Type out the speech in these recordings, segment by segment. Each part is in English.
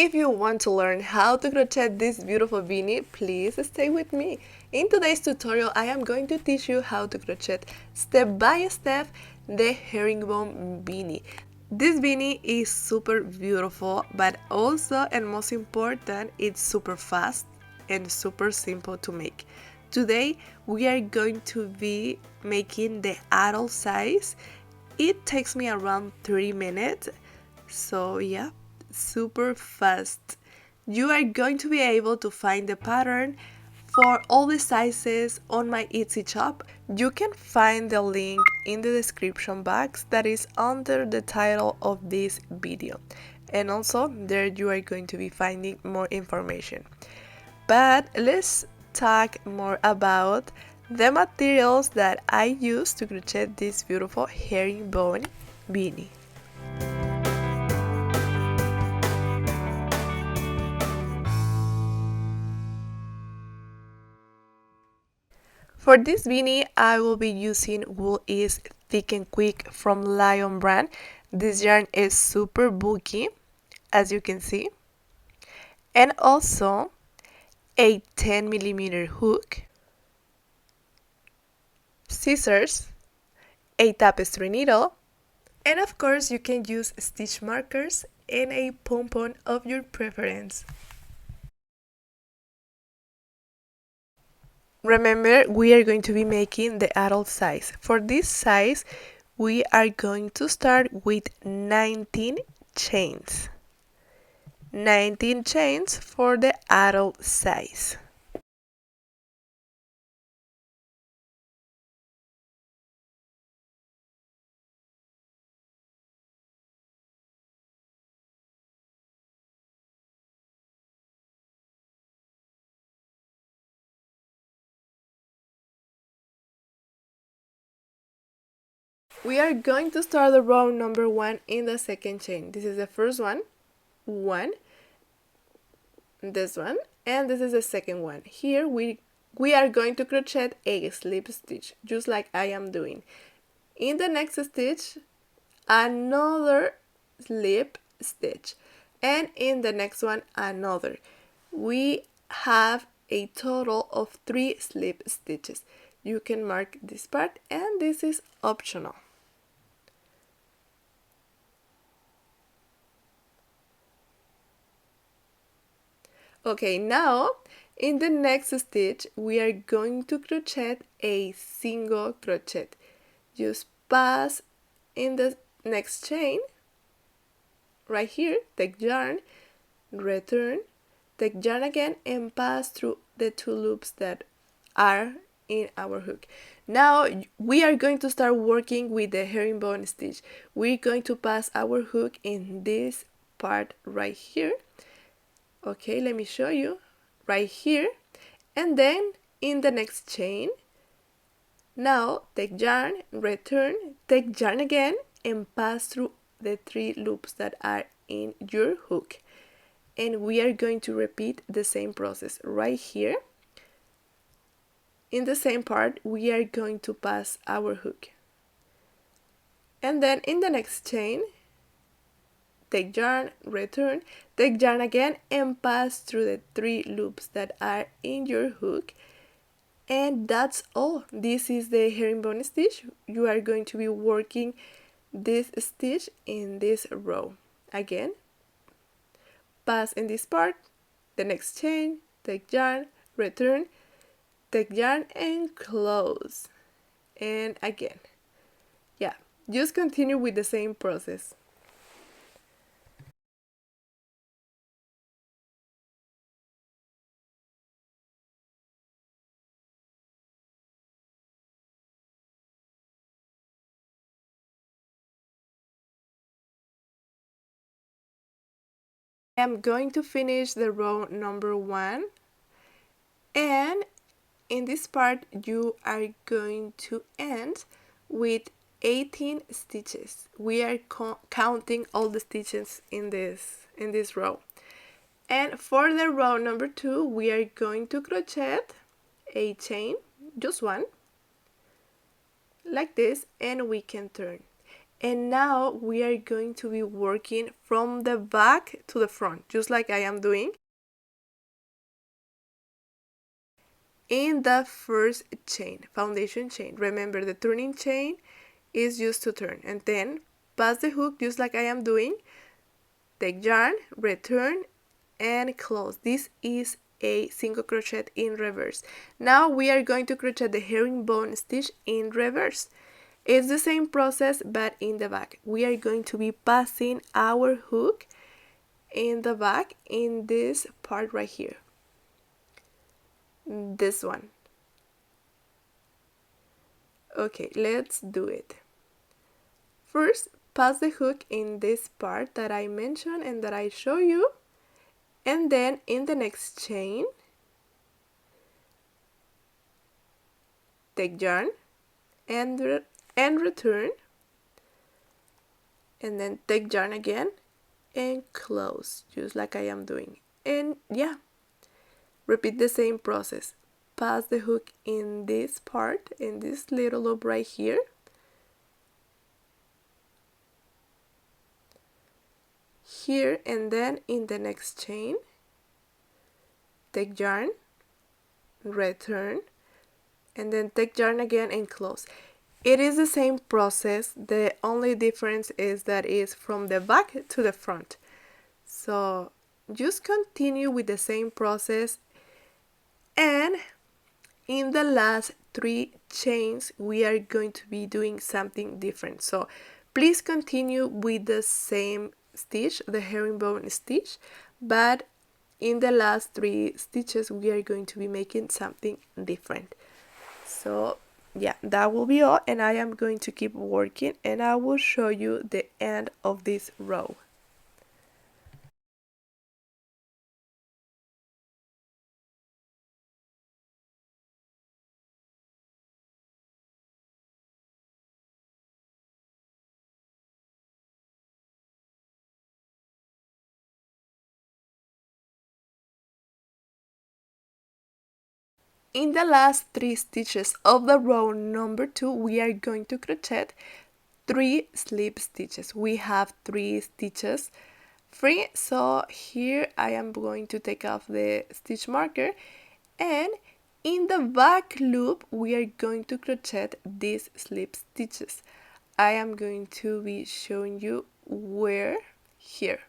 If you want to learn how to crochet this beautiful beanie, please stay with me. In today's tutorial, I am going to teach you how to crochet step by step the herringbone beanie. This beanie is super beautiful, but also, and most important, it's super fast and super simple to make. Today, we are going to be making the adult size. It takes me around 30 minutes, so yeah, super fast. You are going to be able to find the pattern for all the sizes on my Etsy shop. You can find the link in the description box that is under the title of this video, and also there you are going to be finding more information. But let's talk more about the materials that I use to crochet this beautiful herringbone beanie. For this beanie, I will be using Wool is Thick and Quick from Lion brand. This yarn is super bulky, as you can see. And also a 10mm hook, scissors, a tapestry needle, and of course you can use stitch markers and a pom-pom of your preference. Remember, we are going to be making the adult size. For this size, we are going to start with 19 chains. 19 chains for the adult size. We are going to start the row number 1 in the second chain. This is the first one, this one, and this is the second one. Here we are going to crochet a slip stitch, just like I am doing. In the next stitch, another slip stitch, and in the next one, another. We have a total of 3 slip stitches. You can mark this part, and this is optional. Okay, now in the next stitch we are going to crochet a single crochet. Just pass in the next chain, right here, take yarn, return, take yarn again, and pass through the 2 loops that are in our hook. Now we are going to start working with the herringbone stitch. We're going to pass our hook in this part right here. Okay, let me show you, right here, and then in the next chain, now take yarn, return, take yarn again, and pass through the 3 loops that are in your hook. And we are going to repeat the same process right here. In the same part, we are going to pass our hook. And then in the next chain, take yarn, return, take yarn again, and pass through the 3 loops that are in your hook. And that's all. This is the herringbone stitch. You are going to be working this stitch in this row. Again, pass in this part, the next chain, take yarn, return, take yarn, and close. And again. Yeah, just continue with the same process. I'm going to finish the row number 1, and in this part you are going to end with 18 stitches. We are counting all the stitches in this row. And for the row number 2, we are going to crochet a chain, just one, like this, and we can turn. And now we are going to be working from the back to the front, just like I am doing. In the first chain, foundation chain, remember the turning chain is used to turn, and then pass the hook just like I am doing, take yarn, return, and close. This is a single crochet in reverse. Now we are going to crochet the herringbone stitch in reverse. It's the same process but in the back. We are going to be passing our hook in the back in this part right here. This one. Okay, let's do it. First, pass the hook in this part that I mentioned and that I show you, and then in the next chain, take yarn and return, and then take yarn again and close, just like I am doing. And yeah, repeat the same process. Pass the hook in this part, in this little loop right here, here, and then in the next chain, take yarn, return, and then take yarn again and close. It is the same process, the only difference is that it's from the back to the front. So just continue with the same process, and in the last 3 chains we are going to be doing something different. So please continue with the same stitch, the herringbone stitch, but in the last 3 stitches we are going to be making something different. So yeah, that will be all, and I am going to keep working and I will show you the end of this row. In the last 3 stitches of the row number 2 we are going to crochet 3 slip stitches. We have 3 stitches free, so here I am going to take off the stitch marker, and in the back loop we are going to crochet these slip stitches. I am going to be showing you where. Here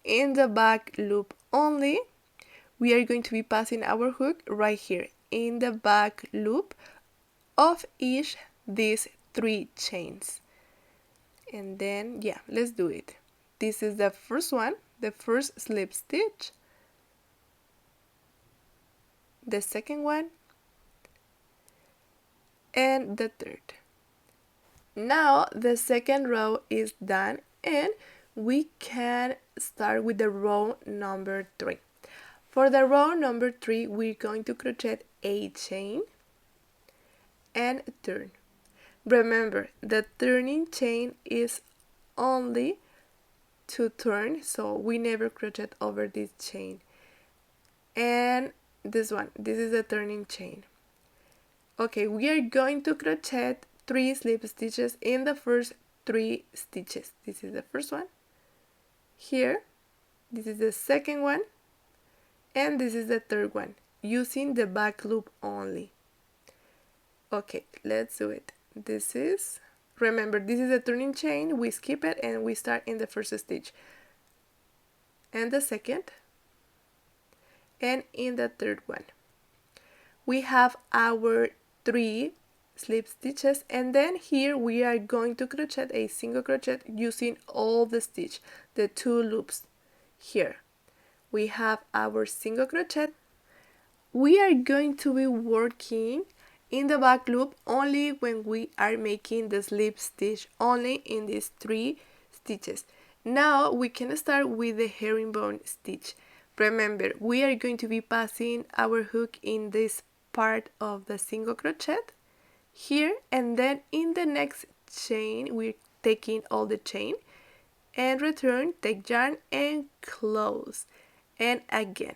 in the back loop only we are going to be passing our hook right here in the back loop of each these 3 chains. And then yeah, let's do it. This is the first one, the first slip stitch, the second one, and the third. Now the second row is done and we can start with the row number 3. For the row number 3 we're going to crochet a chain and turn. Remember, the turning chain is only to turn, so we never crochet over this chain. And this one, this is the turning chain. Okay, we are going to crochet 3 slip stitches in the first 3 stitches. This is the first one here, this is the second one, and this is the third one, using the back loop only. Okay, let's do it. This is, remember, this is a turning chain, we skip it and we start in the first stitch and the second and in the third one. We have our 3 slip stitches, and then here we are going to crochet a single crochet using all the stitch, the 2 loops. Here we have our single crochet. We are going to be working in the back loop only when we are making the slip stitch, only in these 3 stitches. Now we can start with the herringbone stitch. Remember, we are going to be passing our hook in this part of the single crochet here, and then in the next chain we're taking all the chain and return, take yarn and close, and again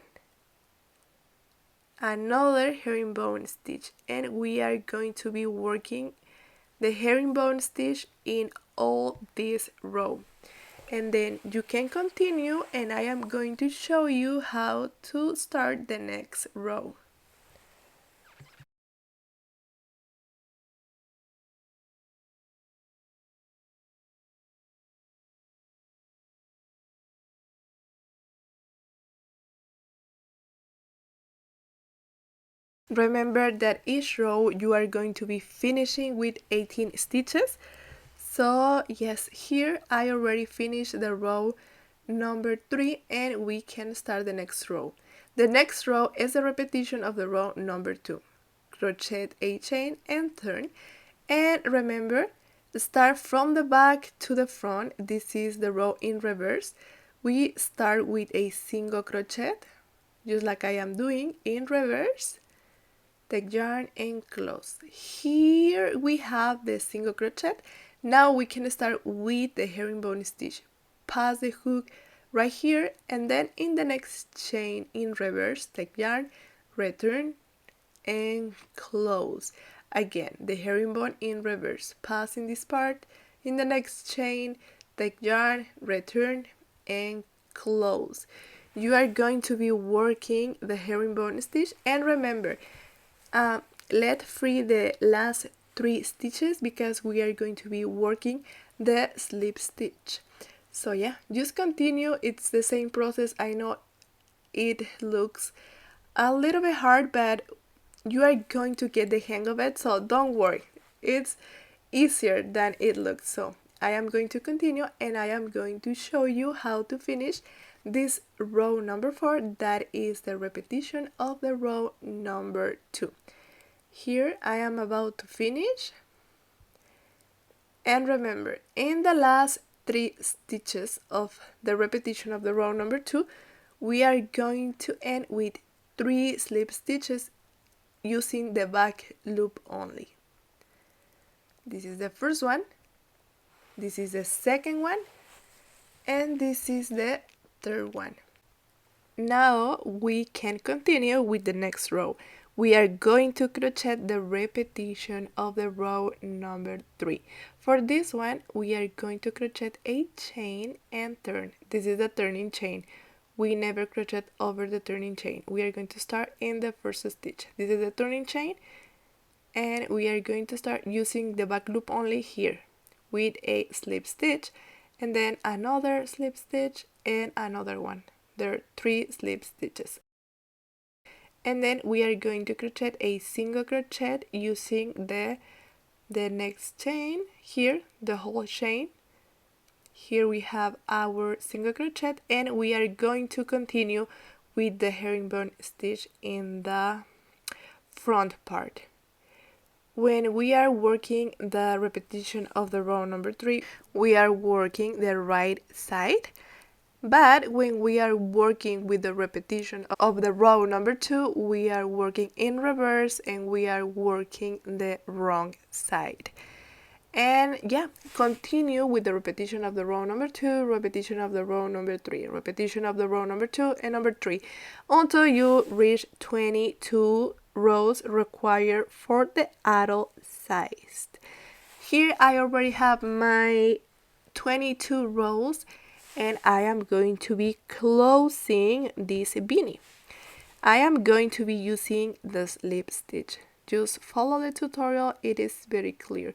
another herringbone stitch, and we are going to be working the herringbone stitch in all this row. And then you can continue, and I am going to show you how to start the next row. Remember that each row you are going to be finishing with 18 stitches. So yes, here I already finished the row number 3, and we can start the next row. The next row is a repetition of the row number 2. Crochet a chain and turn, and remember, start from the back to the front. This is the row in reverse. We start with a single crochet, just like I am doing in reverse. Take yarn and close. Here we have the single crochet. Now we can start with the herringbone stitch. Pass the hook right here, and then in the next chain in reverse, take yarn, return, and close. Again, the herringbone in reverse. Pass in this part. In the next chain, take yarn, return, and close. You are going to be working the herringbone stitch, and remember, let free the last 3 stitches because we are going to be working the slip stitch. So yeah, just continue. It's the same process. I know it looks a little bit hard, but you are going to get the hang of it, so don't worry. It's easier than it looks. So I am going to continue, and I am going to show you how to finish this row number 4, that is the repetition of the row number 2. Here I am about to finish, and remember, in the last 3 stitches of the repetition of the row number 2, we are going to end with 3 slip stitches using the back loop only. This is the first one, this is the second one, and this is the third one. Now we can continue with the next row. We are going to crochet the repetition of the row number 3. For this one, we are going to crochet a chain and turn. This is the turning chain. We never crochet over the turning chain. We are going to start in the first stitch. This is the turning chain, and we are going to start using the back loop only here with a slip stitch, and then another slip stitch and another one. There are 3 slip stitches. And then we are going to crochet a single crochet using the next chain here, the whole chain. Here we have our single crochet, and we are going to continue with the herringbone stitch in the front part. When we are working the repetition of the row number 3, we are working the right side. But when we are working with the repetition of the row number 2, we are working in reverse, and we are working the wrong side. And yeah, continue with the repetition of the row number 2, repetition of the row number 3, repetition of the row number 2 and number 3, until you reach 22 rows required for the adult size. Here I already have my 22 rows, and I am going to be closing this beanie. I am going to be using the slip stitch. Just follow the tutorial, it is very clear.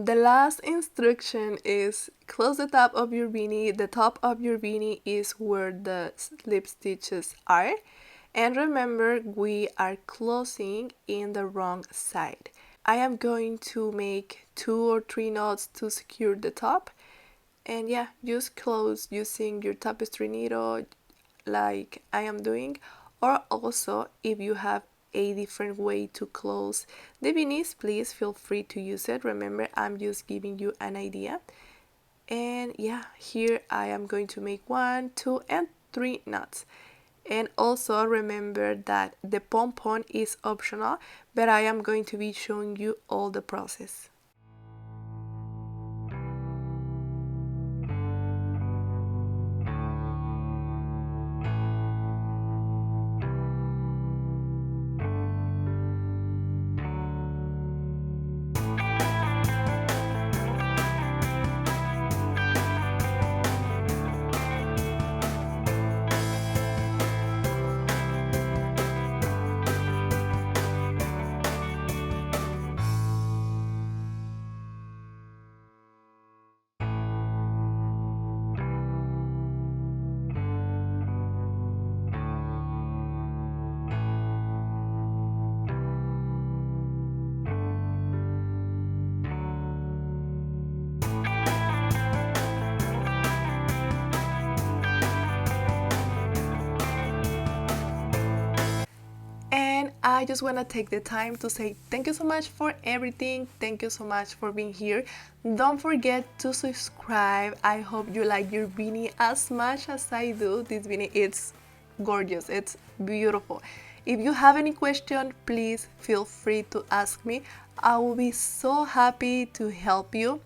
The last instruction is close the top of your beanie. The top of your beanie is where the slip stitches are. And remember, we are closing in the wrong side. I am going to make 2 or 3 knots to secure the top. And yeah, just close using your tapestry needle like I am doing. Or also, if you have a different way to close the beanies, please feel free to use it. Remember, I'm just giving you an idea. And yeah, here I am going to make 1, 2, and 3 knots. And also remember that the pom-pom is optional, but I am going to be showing you all the process. And I just want to take the time to say thank you so much for everything. Thank you so much for being here. Don't forget to subscribe. I hope you like your beanie as much as I do. This beanie is gorgeous. It's beautiful. If you have any question, please feel free to ask me. I will be so happy to help you.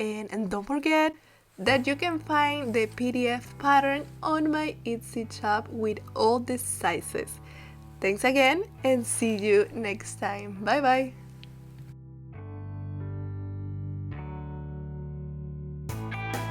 And don't forget that you can find the PDF pattern on my Etsy shop with all the sizes. Thanks again and see you next time. Bye bye.